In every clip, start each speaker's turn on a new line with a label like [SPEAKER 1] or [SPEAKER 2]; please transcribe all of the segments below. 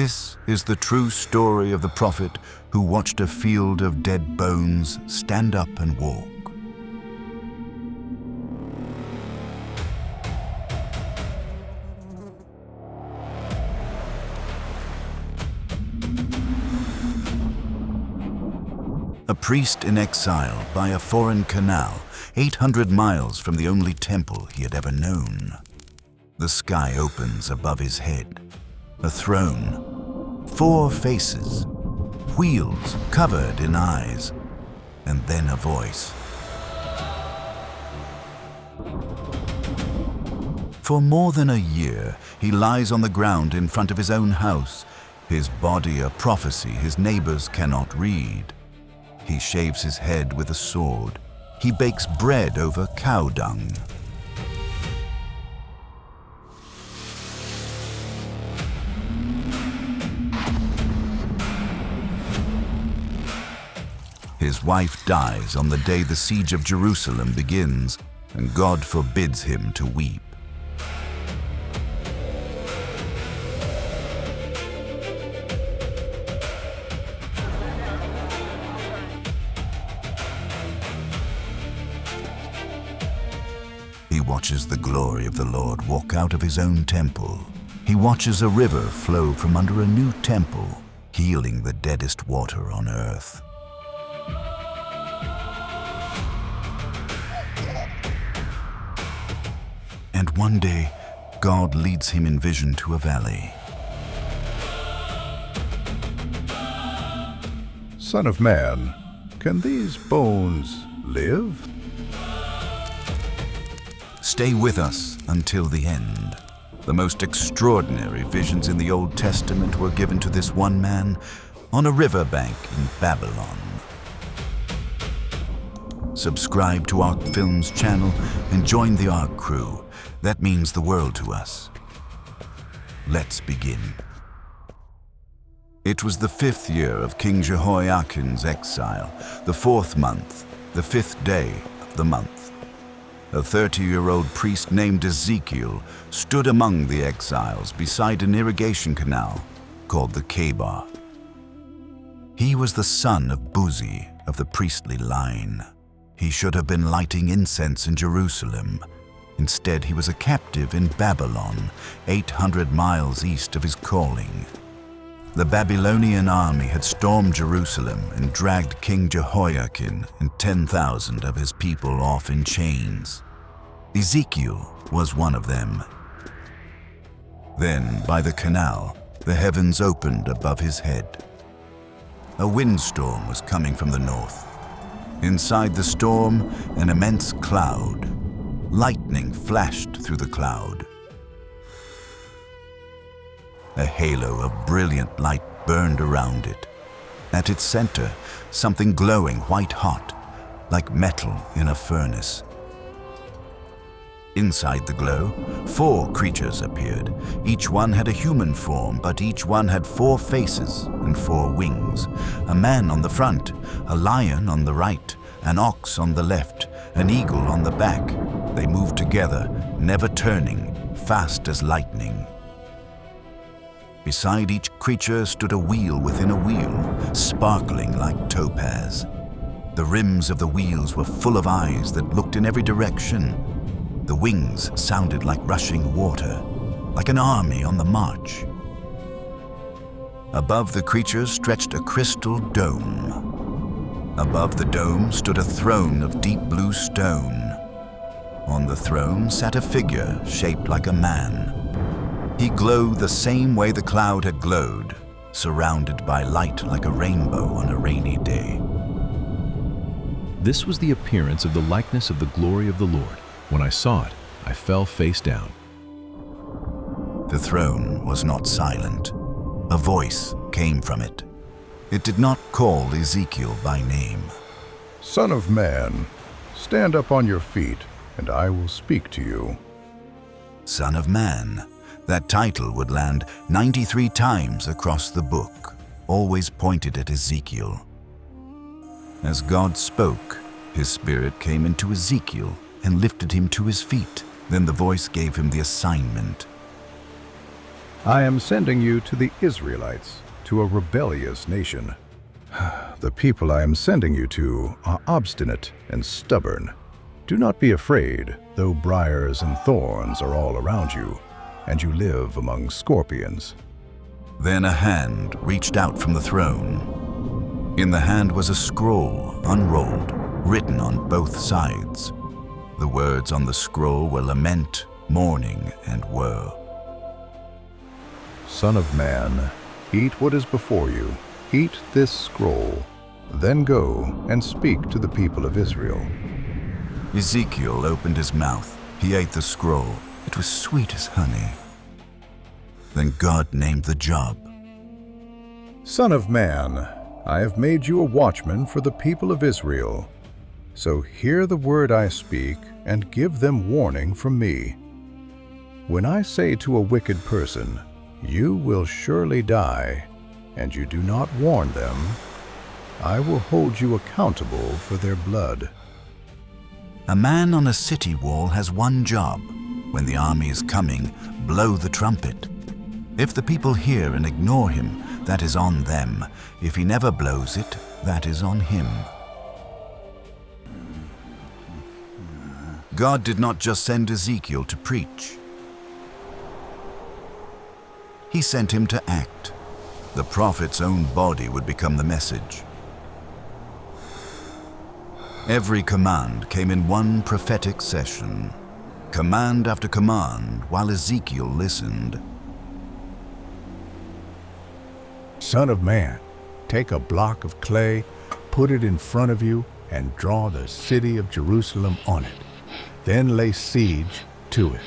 [SPEAKER 1] This is the true story of the prophet who watched a field of dead bones stand up and walk. A priest in exile by a foreign canal, 800 miles from the only temple he had ever known. The sky opens above his head. A throne, 4 faces, wheels covered in eyes, and then a voice. For more than a year, he lies on the ground in front of his own house, his body a prophecy his neighbors cannot read. He shaves his head with a sword. He bakes bread over cow dung. His wife dies on the day the siege of Jerusalem begins, and God forbids him to weep. He watches the glory of the Lord walk out of his own temple. He watches a river flow from under a new temple, healing the deadest water on earth. And one day, God leads him in vision to a valley.
[SPEAKER 2] Son of man, can these bones live?
[SPEAKER 1] Stay with us until the end. The most extraordinary visions in the Old Testament were given to this one man on a riverbank in Babylon. Subscribe to Ark Films channel and join the Ark crew. That means the world to us. Let's begin. It was the 5th year of King Jehoiakim's exile, the 4th month, the 5th day of the month. A 30-year-old priest named Ezekiel stood among the exiles beside an irrigation canal called the Kebar. He was the son of Buzi of the priestly line. He should have been lighting incense in Jerusalem. Instead, he was a captive in Babylon, 800 miles east of his calling. The Babylonian army had stormed Jerusalem and dragged King Jehoiakim and 10,000 of his people off in chains. Ezekiel was one of them. Then, by the canal, the heavens opened above his head. A windstorm was coming from the north. Inside the storm, an immense cloud. Lightning flashed through the cloud. A halo of brilliant light burned around it. At its center, something glowing white-hot, like metal in a furnace. Inside the glow, 4 creatures appeared. Each one had a human form, but each one had 4 faces and 4 wings. A man on the front, a lion on the right, an ox on the left, an eagle on the back. They moved together, never turning, fast as lightning. Beside each creature stood a wheel within a wheel, sparkling like topaz. The rims of the wheels were full of eyes that looked in every direction. The wings sounded like rushing water, like an army on the march. Above the creatures stretched a crystal dome. Above the dome stood a throne of deep blue stone. On the throne sat a figure shaped like a man. He glowed the same way the cloud had glowed, surrounded by light like a rainbow on a rainy day.
[SPEAKER 3] This was the appearance of the likeness of the glory of the Lord. When I saw it, I fell face down.
[SPEAKER 1] The throne was not silent. A voice came from it. It did not call Ezekiel by name.
[SPEAKER 2] Son of man, stand up on your feet, and I will speak to you.
[SPEAKER 1] Son of man. That title would land 93 times across the book, always pointed at Ezekiel. As God spoke, his spirit came into Ezekiel and lifted him to his feet. Then the voice gave him the assignment.
[SPEAKER 2] I am sending you to the Israelites, to a rebellious nation. The people I am sending you to are obstinate and stubborn. Do not be afraid, though briars and thorns are all around you, and you live among scorpions.
[SPEAKER 1] Then a hand reached out from the throne. In the hand was a scroll, unrolled, written on both sides. The words on the scroll were lament, mourning, and woe.
[SPEAKER 2] Son of man, eat what is before you. Eat this scroll. Then go and speak to the people of Israel.
[SPEAKER 1] Ezekiel opened his mouth. He ate the scroll. It was sweet as honey. Then God named the job.
[SPEAKER 2] Son of man, I have made you a watchman for the people of Israel. So hear the word I speak and give them warning from me. When I say to a wicked person, "You will surely die," and you do not warn them, I will hold you accountable for their blood.
[SPEAKER 1] A man on a city wall has one job. When the army is coming, blow the trumpet. If the people hear and ignore him, that is on them. If he never blows it, that is on him. God did not just send Ezekiel to preach. He sent him to act. The prophet's own body would become the message. Every command came in one prophetic session, command after command, while Ezekiel listened.
[SPEAKER 2] Son of man, take a block of clay, put it in front of you, and draw the city of Jerusalem on it. Then lay siege to it.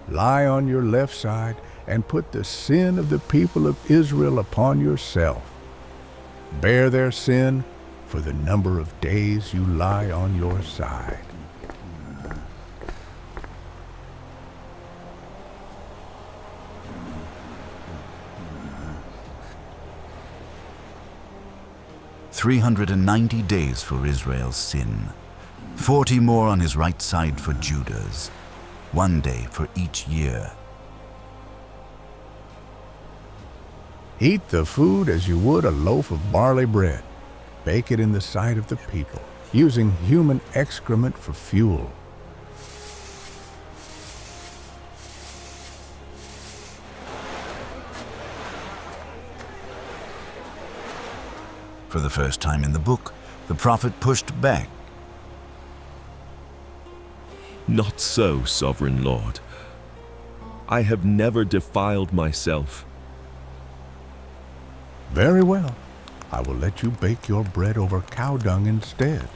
[SPEAKER 2] Lie on your left side and put the sin of the people of Israel upon yourself. Bear their sin for the number of days you lie on your side.
[SPEAKER 1] "390 days for Israel's sin, 40 more on his right side for Judah's, 1 day for each year."
[SPEAKER 2] Eat the food as you would a loaf of barley bread. Bake it in the sight of the people, using human excrement for fuel.
[SPEAKER 1] For the first time in the book, the prophet pushed back.
[SPEAKER 4] Not so, sovereign Lord. I have never defiled myself.
[SPEAKER 2] Very well. I will let you bake your bread over cow dung instead.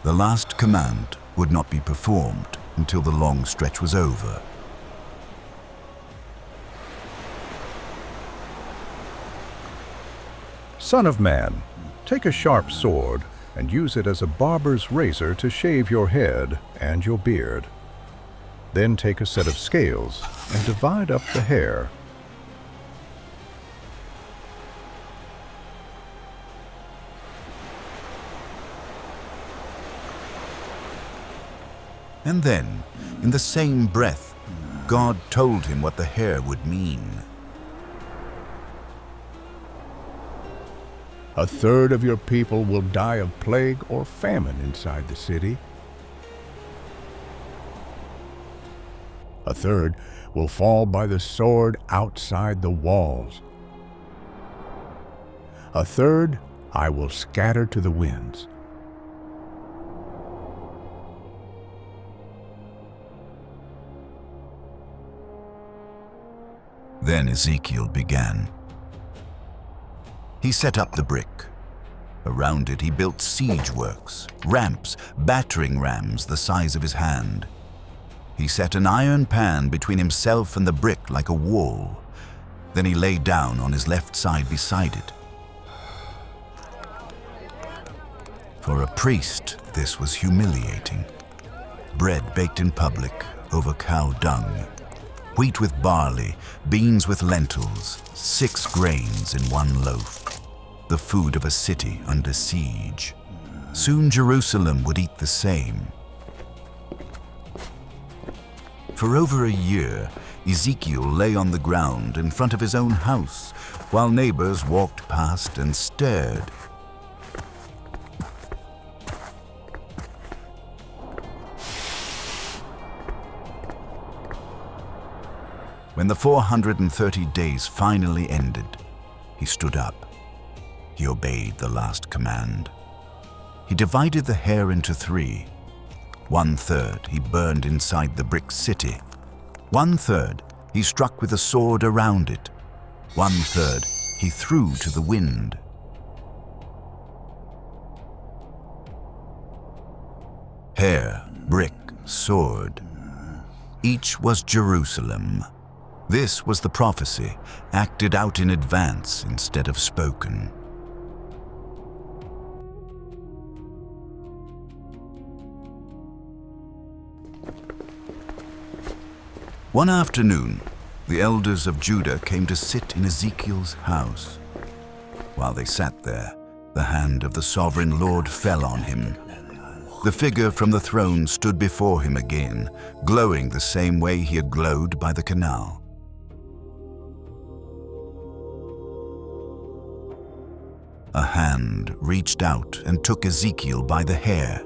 [SPEAKER 1] The last command would not be performed until the long stretch was over.
[SPEAKER 2] Son of man, take a sharp sword and use it as a barber's razor to shave your head and your beard. Then take a set of scales and divide up the hair.
[SPEAKER 1] And then, in the same breath, God told him what the hair would mean.
[SPEAKER 2] A third of your people will die of plague or famine inside the city. A third will fall by the sword outside the walls. A third I will scatter to the winds.
[SPEAKER 1] Then Ezekiel began. He set up the brick. Around it he built siege works, ramps, battering rams the size of his hand. He set an iron pan between himself and the brick like a wall. Then he lay down on his left side beside it. For a priest, this was humiliating. Bread baked in public over cow dung. wheat with barley, beans with lentils, 6 grains in one loaf, the food of a city under siege. Soon Jerusalem would eat the same. For over a year, Ezekiel lay on the ground in front of his own house, while neighbors walked past and stared. When the 430 days finally ended, he stood up. He obeyed the last command. He divided the hair into 3. 1/3 he burned inside the brick city. 1/3 he struck with a sword around it. 1/3 he threw to the wind. Hair, brick, sword. Each was Jerusalem. This was the prophecy, acted out in advance instead of spoken. One afternoon, the elders of Judah came to sit in Ezekiel's house. While they sat there, the hand of the sovereign Lord fell on him. The figure from the throne stood before him again, glowing the same way he had glowed by the canal. A hand reached out and took Ezekiel by the hair.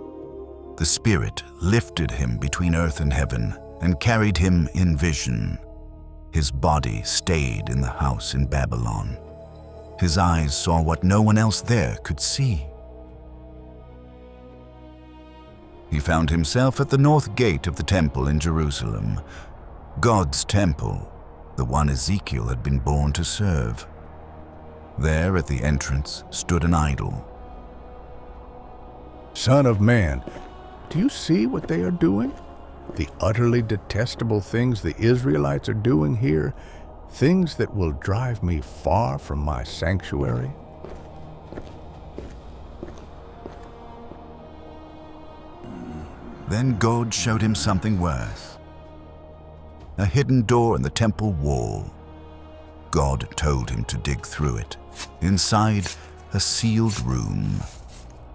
[SPEAKER 1] The Spirit lifted him between earth and heaven and carried him in vision. His body stayed in the house in Babylon. His eyes saw what no one else there could see. He found himself at the north gate of the temple in Jerusalem, God's temple, the one Ezekiel had been born to serve. There at the entrance stood an idol.
[SPEAKER 2] Son of man, do you see what they are doing? The utterly detestable things the Israelites are doing here, things that will drive me far from my sanctuary.
[SPEAKER 1] Then God showed him something worse. A hidden door in the temple wall. God told him to dig through it. Inside, a sealed room.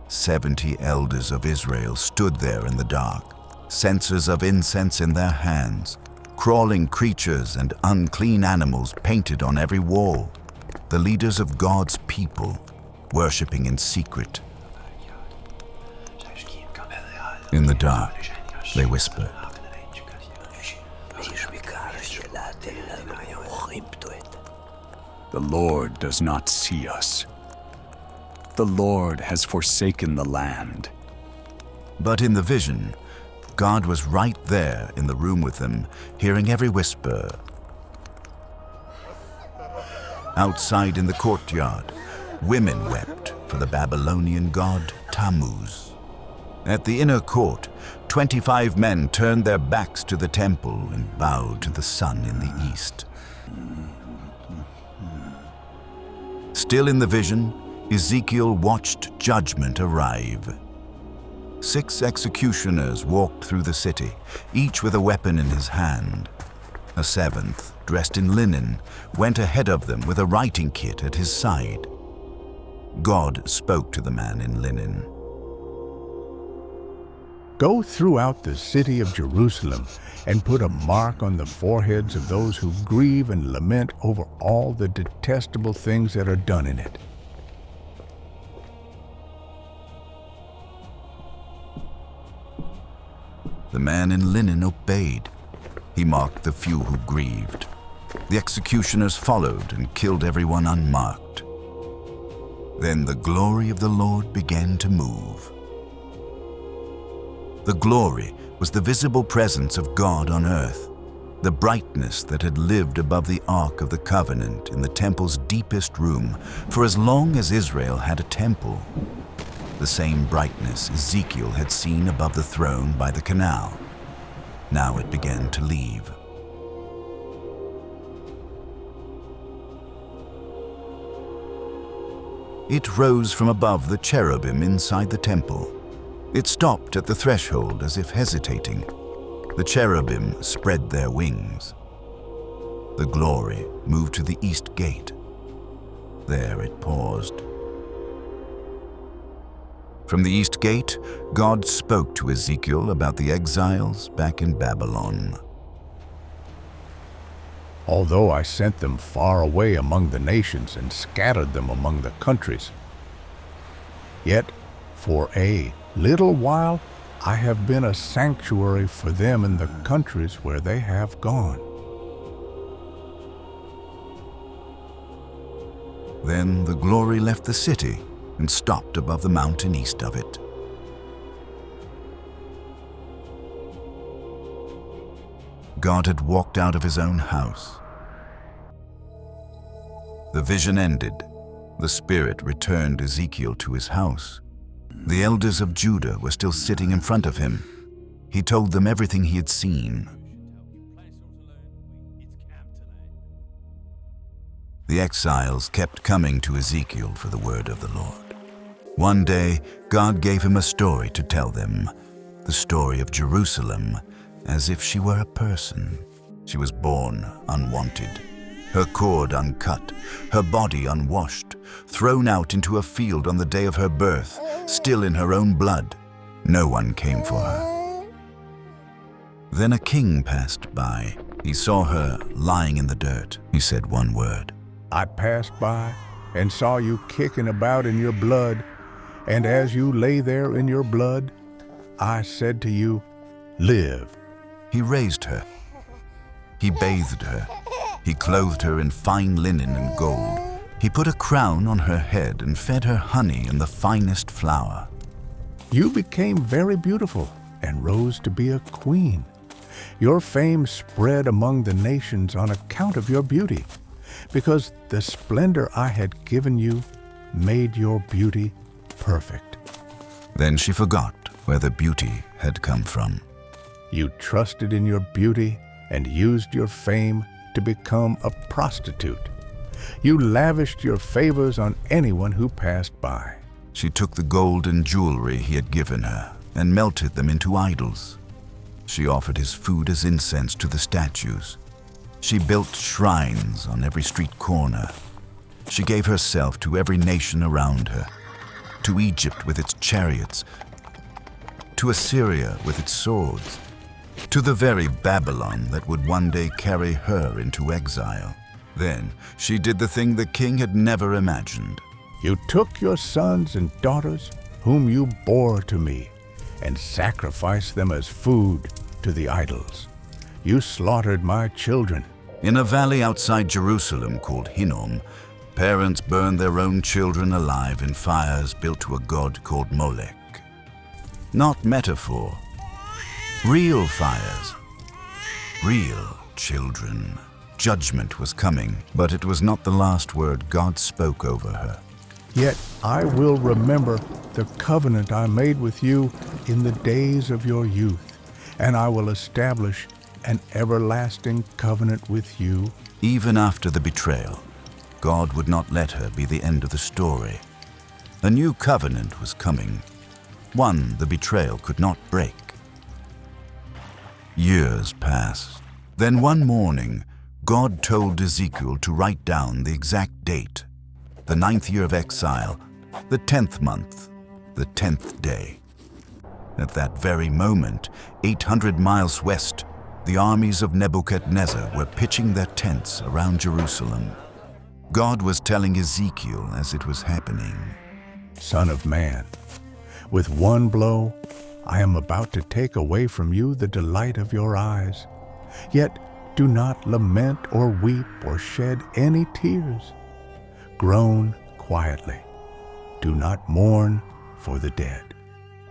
[SPEAKER 1] 70 elders of Israel stood there in the dark, censers of incense in their hands, crawling creatures and unclean animals painted on every wall. The leaders of God's people, worshipping in secret. In the dark, they whispered.
[SPEAKER 5] The Lord does not see us. The Lord has forsaken the land.
[SPEAKER 1] But in the vision, God was right there in the room with them, hearing every whisper. Outside in the courtyard, women wept for the Babylonian god Tammuz. At the inner court, 25 men turned their backs to the temple and bowed to the sun in the east. Still in the vision, Ezekiel watched judgment arrive. 6 executioners walked through the city, each with a weapon in his hand. A 7th, dressed in linen, went ahead of them with a writing kit at his side. God spoke to the man in linen.
[SPEAKER 2] Go throughout the city of Jerusalem and put a mark on the foreheads of those who grieve and lament over all the detestable things that are done in it.
[SPEAKER 1] The man in linen obeyed. He marked the few who grieved. The executioners followed and killed everyone unmarked. Then the glory of the Lord began to move. The glory was the visible presence of God on earth, the brightness that had lived above the Ark of the Covenant in the temple's deepest room for as long as Israel had a temple. The same brightness Ezekiel had seen above the throne by the canal. Now it began to leave. It rose from above the cherubim inside the temple. It stopped at the threshold as if hesitating. The cherubim spread their wings. the glory moved to the east gate. There it paused. From the east gate, God spoke to Ezekiel about the exiles back in Babylon.
[SPEAKER 2] Although I sent them far away among the nations and scattered them among the countries, yet for a little while I have been a sanctuary for them in the countries where they have gone.
[SPEAKER 1] Then the glory left the city and stopped above the mountain east of it. God had walked out of his own house. The vision ended. The Spirit returned Ezekiel to his house. The elders of Judah were still sitting in front of him. He told them everything he had seen. The exiles kept coming to Ezekiel for the word of the Lord. One day, God gave him a story to tell them, the story of Jerusalem, as if she were a person. She was born unwanted, her cord uncut, her body unwashed, thrown out into a field on the day of her birth, still in her own blood. No one came for her. Then a king passed by. He saw her lying in the dirt. He said one word.
[SPEAKER 2] I passed by and saw you kicking about in your blood, and as you lay there in your blood, I said to you, live.
[SPEAKER 1] He raised her. He bathed her. He clothed her in fine linen and gold. He put a crown on her head and fed her honey and the finest flour.
[SPEAKER 2] You became very beautiful and rose to be a queen. Your fame spread among the nations on account of your beauty, because the splendor I had given you made your beauty perfect.
[SPEAKER 1] Then she forgot where the beauty had come from.
[SPEAKER 2] You trusted in your beauty and used your fame to become a prostitute. You lavished your favors on anyone who passed by.
[SPEAKER 1] She took the gold and jewelry he had given her and melted them into idols. She offered his food as incense to the statues. She built shrines on every street corner. She gave herself to every nation around her, to Egypt with its chariots, to Assyria with its swords, to the very Babylon that would one day carry her into exile. Then she did the thing the king had never imagined.
[SPEAKER 2] You took your sons and daughters, whom you bore to me, and sacrificed them as food to the idols. You slaughtered my children.
[SPEAKER 1] In a valley outside Jerusalem called Hinnom, parents burned their own children alive in fires built to a god called Molech. Not metaphor. Real fires. Real children. Judgment was coming, but it was not the last word God spoke over her.
[SPEAKER 2] Yet I will remember the covenant I made with you in the days of your youth, and I will establish an everlasting covenant with you.
[SPEAKER 1] Even after the betrayal, God would not let her be the end of the story. A new covenant was coming, one the betrayal could not break. Years passed. Then one morning, God told Ezekiel to write down the exact date, the 9th year of exile, the 10th month, the 10th day. At that very moment, 800 miles west, the armies of Nebuchadnezzar were pitching their tents around Jerusalem. God was telling Ezekiel as it was happening.
[SPEAKER 2] Son of man, with one blow, I am about to take away from you the delight of your eyes. Yet do not lament or weep or shed any tears. Groan quietly. Do not mourn for the dead.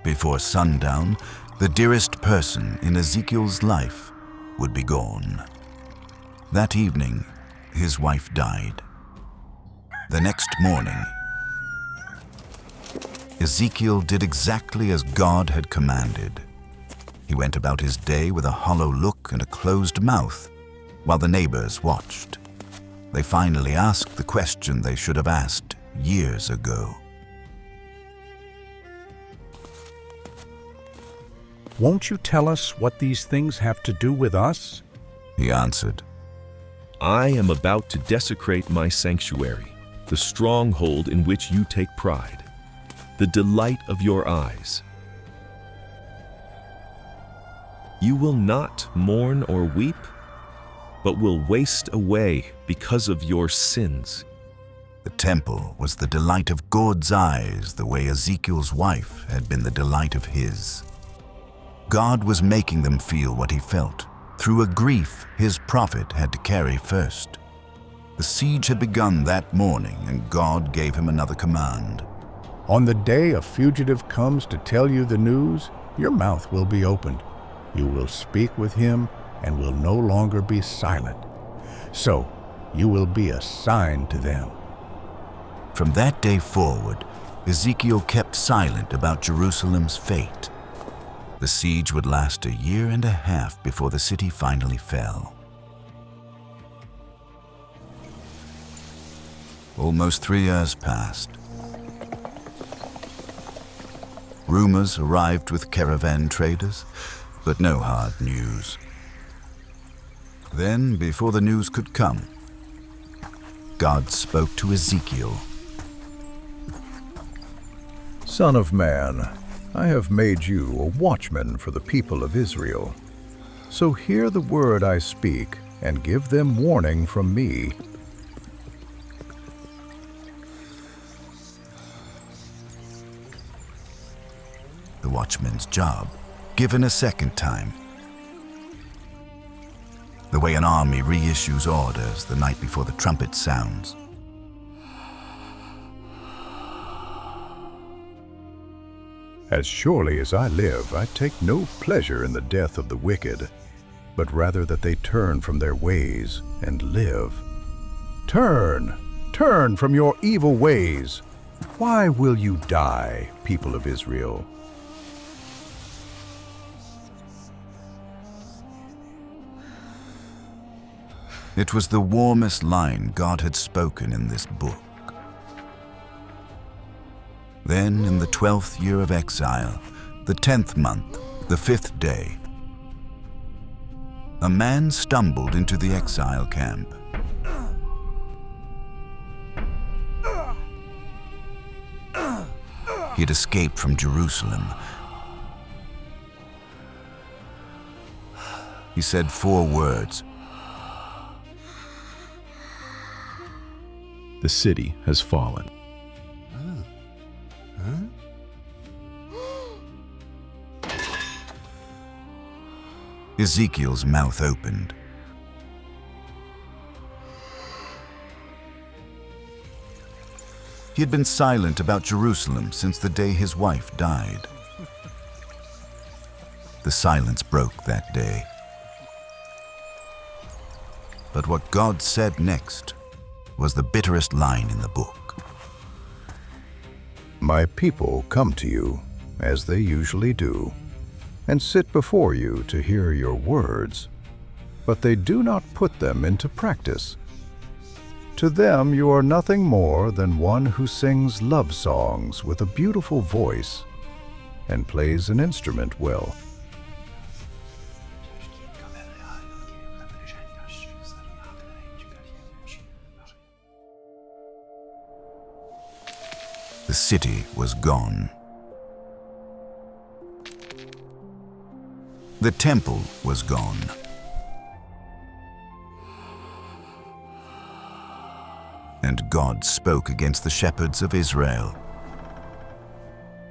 [SPEAKER 1] Before sundown, the dearest person in Ezekiel's life would be gone. That evening, his wife died. The next morning, Ezekiel did exactly as God had commanded. He went about his day with a hollow look and a closed mouth, while the neighbors watched. They finally asked the question they should have asked years ago.
[SPEAKER 6] Won't you tell us what these things have to do with us?
[SPEAKER 1] He answered,
[SPEAKER 4] I am about to desecrate my sanctuary, the stronghold in which you take pride, the delight of your eyes. You will not mourn or weep, but will waste away because of your sins.
[SPEAKER 1] The temple was the delight of God's eyes, the way Ezekiel's wife had been the delight of his. God was making them feel what he felt, through a grief his prophet had to carry first. The siege had begun that morning, and God gave him another command.
[SPEAKER 2] On the day a fugitive comes to tell you the news, your mouth will be opened. You will speak with him and will no longer be silent. So you will be a sign to them.
[SPEAKER 1] From that day forward, Ezekiel kept silent about Jerusalem's fate. The siege would last 1.5 years before the city finally fell. Almost 3 years passed. Rumors arrived with caravan traders, but no hard news. Then, before the news could come, God spoke to Ezekiel.
[SPEAKER 2] Son of man, I have made you a watchman for the people of Israel. So hear the word I speak and give them warning from me.
[SPEAKER 1] The watchman's job, given a second time. The way an army reissues orders the night before the trumpet sounds.
[SPEAKER 2] As surely as I live, I take no pleasure in the death of the wicked, but rather that they turn from their ways and live. Turn from your evil ways. Why will you die, people of Israel?
[SPEAKER 1] It was the warmest line God had spoken in this book. Then, in the 12th year of exile, the 10th month, the 5th day, a man stumbled into the exile camp. He had escaped from Jerusalem. He said 4 words.
[SPEAKER 3] The city has fallen.
[SPEAKER 1] Ezekiel's mouth opened. He had been silent about Jerusalem since the day his wife died. The silence broke that day. But what God said next was the bitterest line in the book.
[SPEAKER 2] My people come to you, as they usually do, and sit before you to hear your words, but they do not put them into practice. To them you are nothing more than one who sings love songs with a beautiful voice and plays an instrument well.
[SPEAKER 1] The city was gone. The temple was gone. And God spoke against the shepherds of Israel.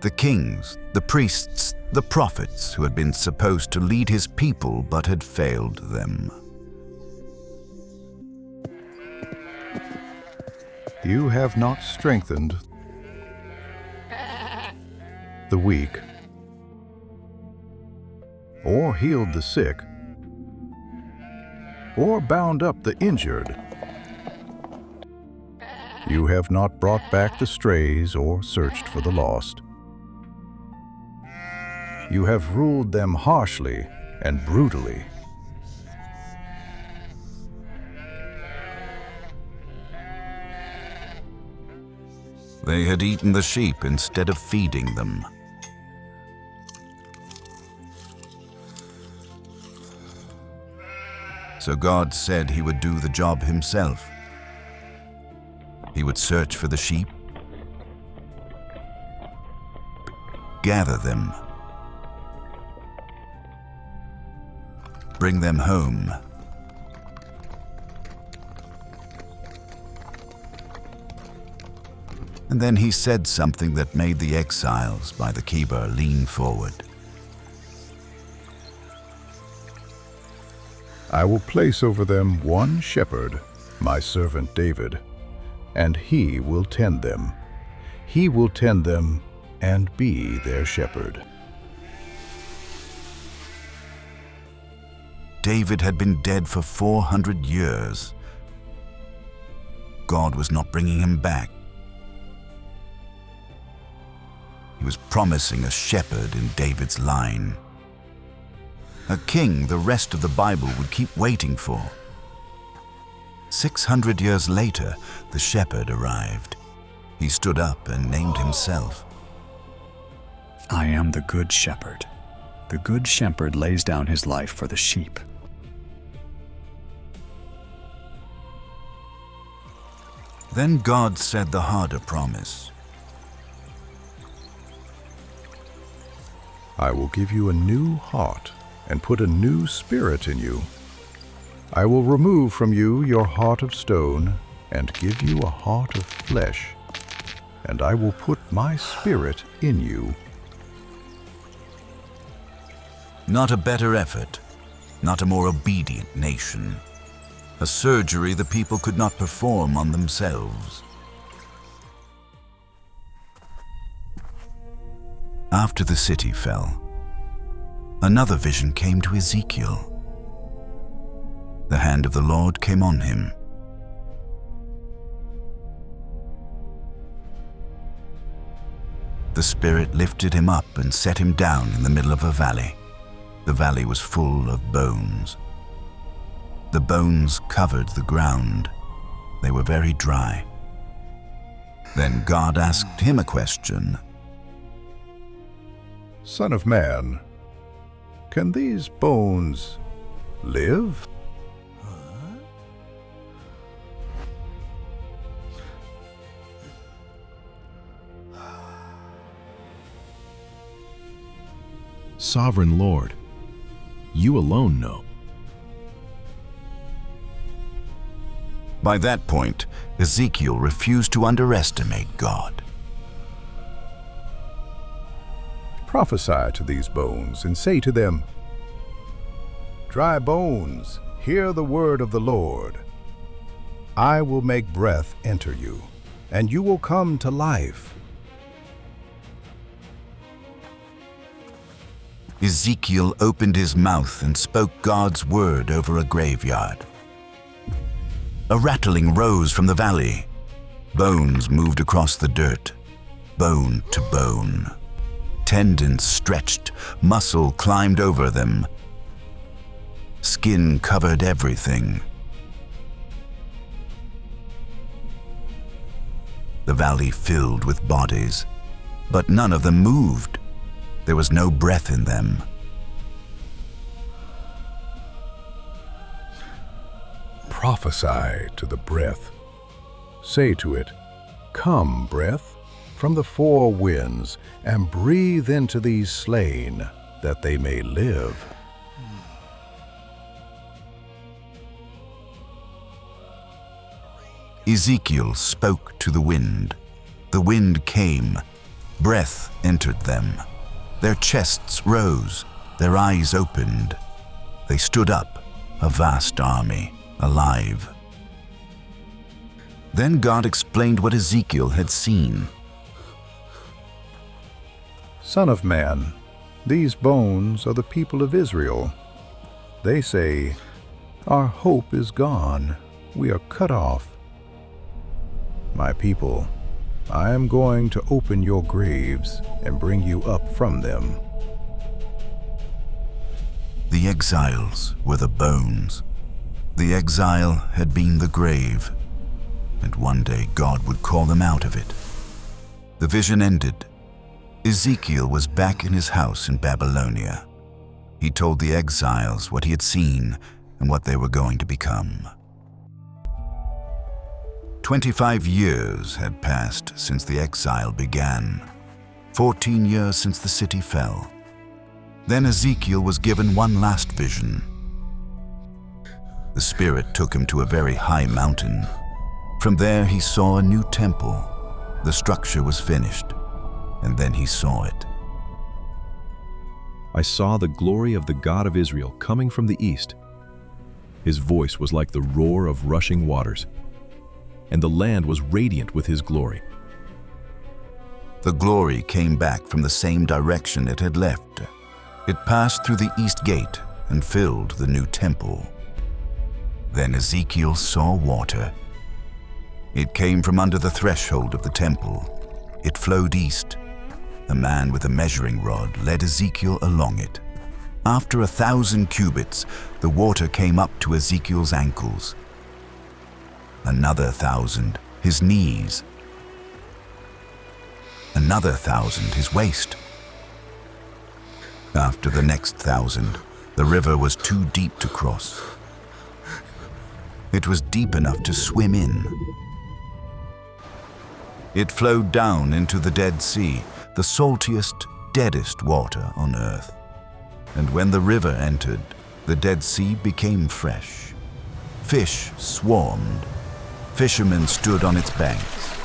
[SPEAKER 1] The kings, the priests, the prophets who had been supposed to lead his people but had failed them.
[SPEAKER 2] You have not strengthened the weak, or healed the sick, or bound up the injured. You have not brought back the strays or searched for the lost. You have ruled them harshly and brutally.
[SPEAKER 1] They had eaten the sheep instead of feeding them. So God said he would do the job himself. He would search for the sheep, gather them, bring them home, and then he said something that made the exiles by the Kebar lean forward.
[SPEAKER 2] I will place over them one shepherd, my servant David, and he will tend them. He will tend them and be their shepherd.
[SPEAKER 1] David had been dead for 400 years. God was not bringing him back. He was promising a shepherd in David's line. A king the rest of the Bible would keep waiting for. 600 years later, the shepherd arrived. He stood up and named himself.
[SPEAKER 5] I am the good shepherd. The good shepherd lays down his life for the sheep.
[SPEAKER 1] Then God said the harder promise.
[SPEAKER 2] I will give you a new heart and put a new spirit in you. I will remove from you your heart of stone and give you a heart of flesh, and I will put my spirit in you.
[SPEAKER 1] Not a better effort, not a more obedient nation. A surgery the people could not perform on themselves. After the city fell, another vision came to Ezekiel. The hand of the Lord came on him. The Spirit lifted him up and set him down in the middle of a valley. The valley was full of bones. The bones covered the ground. They were very dry. Then God asked him a question.
[SPEAKER 2] Son of man, can these bones live?
[SPEAKER 3] Sovereign Lord, you alone know.
[SPEAKER 1] By that point, Ezekiel refused to underestimate God.
[SPEAKER 2] Prophesy to these bones and say to them, Dry bones, hear the word of the Lord. I will make breath enter you, and you will come to life.
[SPEAKER 1] Ezekiel opened his mouth and spoke God's word over a graveyard. A rattling rose from the valley. Bones moved across the dirt, bone to bone. Tendons stretched, muscle climbed over them. Skin covered everything. The valley filled with bodies, but none of them moved. There was no breath in them.
[SPEAKER 2] Prophesy to the breath. Say to it, Come, breath, from the four winds, and breathe into these slain, that they may live.
[SPEAKER 1] Ezekiel spoke to the wind. The wind came. Breath entered them. Their chests rose. Their eyes opened. They stood up, a vast army, alive. Then God explained what Ezekiel had seen.
[SPEAKER 2] Son of man, these bones are the people of Israel. They say, Our hope is gone. We are cut off. My people, I am going to open your graves and bring you up from them.
[SPEAKER 1] The exiles were the bones. The exile had been the grave, and one day God would call them out of it. The vision ended. Ezekiel was back in his house in Babylonia. He told the exiles what he had seen, and what they were going to become. 25 years had passed since the exile began, 14 years since the city fell. Then Ezekiel was given one last vision. The Spirit took him to a very high mountain. From there he saw a new temple. The structure was finished, and then he saw it.
[SPEAKER 3] I saw the glory of the God of Israel coming from the east. His voice was like the roar of rushing waters, and the land was radiant with his glory.
[SPEAKER 1] The glory came back from the same direction it had left. It passed through the east gate and filled the new temple. Then Ezekiel saw water. It came from under the threshold of the temple. It flowed east. A man with a measuring rod led Ezekiel along it. After 1,000 cubits, the water came up to Ezekiel's ankles. Another 1,000, his knees. Another 1,000, his waist. After the next 1,000, the river was too deep to cross. It was deep enough to swim in. It flowed down into the Dead Sea, the saltiest, deadest water on earth. And when the river entered, the Dead Sea became fresh. Fish swarmed. Fishermen stood on its banks.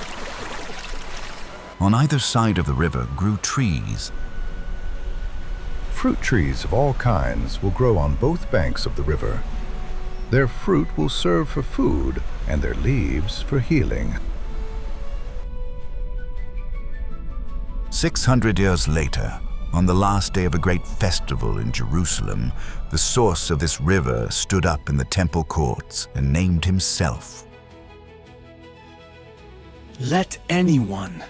[SPEAKER 1] On either side of the river grew trees.
[SPEAKER 2] Fruit trees of all kinds will grow on both banks of the river. Their fruit will serve for food, and their leaves for healing.
[SPEAKER 1] 600 years later, on the last day of a great festival in Jerusalem, the source of this river stood up in the temple courts and named himself.
[SPEAKER 6] Let anyone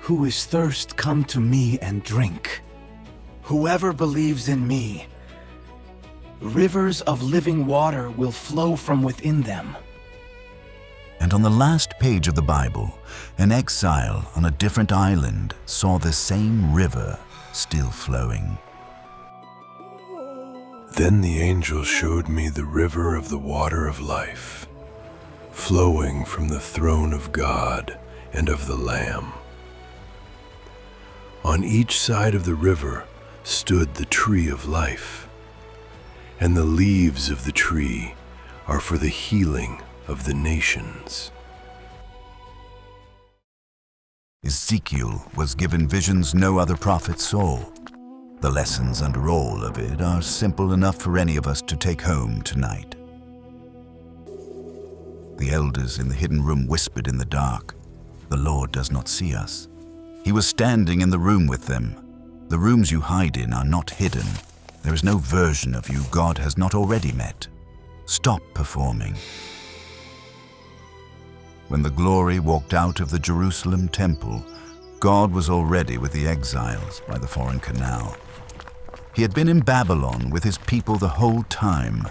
[SPEAKER 6] who is thirst come to me and drink. Whoever believes in me, rivers of living water will flow from within them.
[SPEAKER 1] And on the last page of the Bible, an exile on a different island saw the same river still flowing.
[SPEAKER 7] Then the angel showed me the river of the water of life, flowing from the throne of God and of the Lamb. On each side of the river stood the tree of life, and the leaves of the tree are for the healing of the nations.
[SPEAKER 1] Ezekiel was given visions no other prophet saw. The lessons under all of it are simple enough for any of us to take home tonight. The elders in the hidden room whispered in the dark, "The Lord does not see us." He was standing in the room with them. The rooms you hide in are not hidden. There is no version of you God has not already met. Stop performing. When the glory walked out of the Jerusalem temple, God was already with the exiles by the foreign canal. He had been in Babylon with his people the whole time.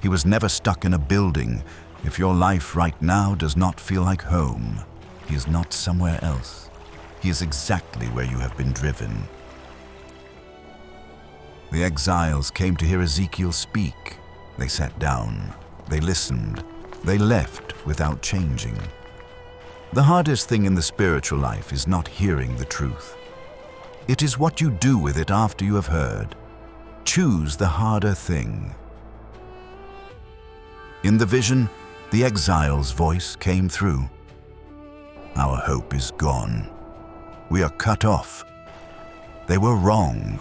[SPEAKER 1] He was never stuck in a building. If your life right now does not feel like home, he is not somewhere else. He is exactly where you have been driven. The exiles came to hear Ezekiel speak. They sat down, they listened, they left without changing. The hardest thing in the spiritual life is not hearing the truth. It is what you do with it after you have heard. Choose the harder thing. In the vision, the exile's voice came through. Our hope is gone. We are cut off. They were wrong.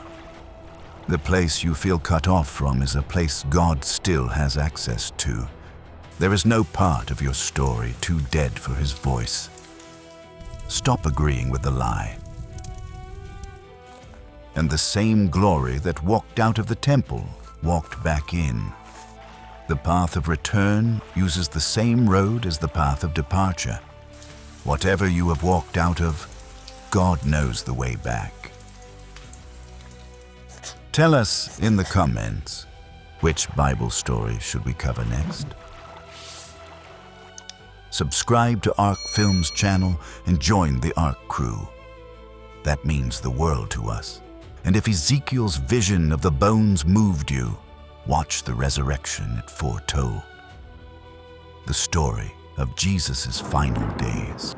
[SPEAKER 1] The place you feel cut off from is a place God still has access to. There is no part of your story too dead for his voice. Stop agreeing with the lie. And the same glory that walked out of the temple walked back in. The path of return uses the same road as the path of departure. Whatever you have walked out of, God knows the way back. Tell us in the comments, which Bible story should we cover next? Subscribe to Ark Films channel and join the Ark crew. That means the world to us. And if Ezekiel's vision of the bones moved you, watch the resurrection it foretold. The story of Jesus' final days.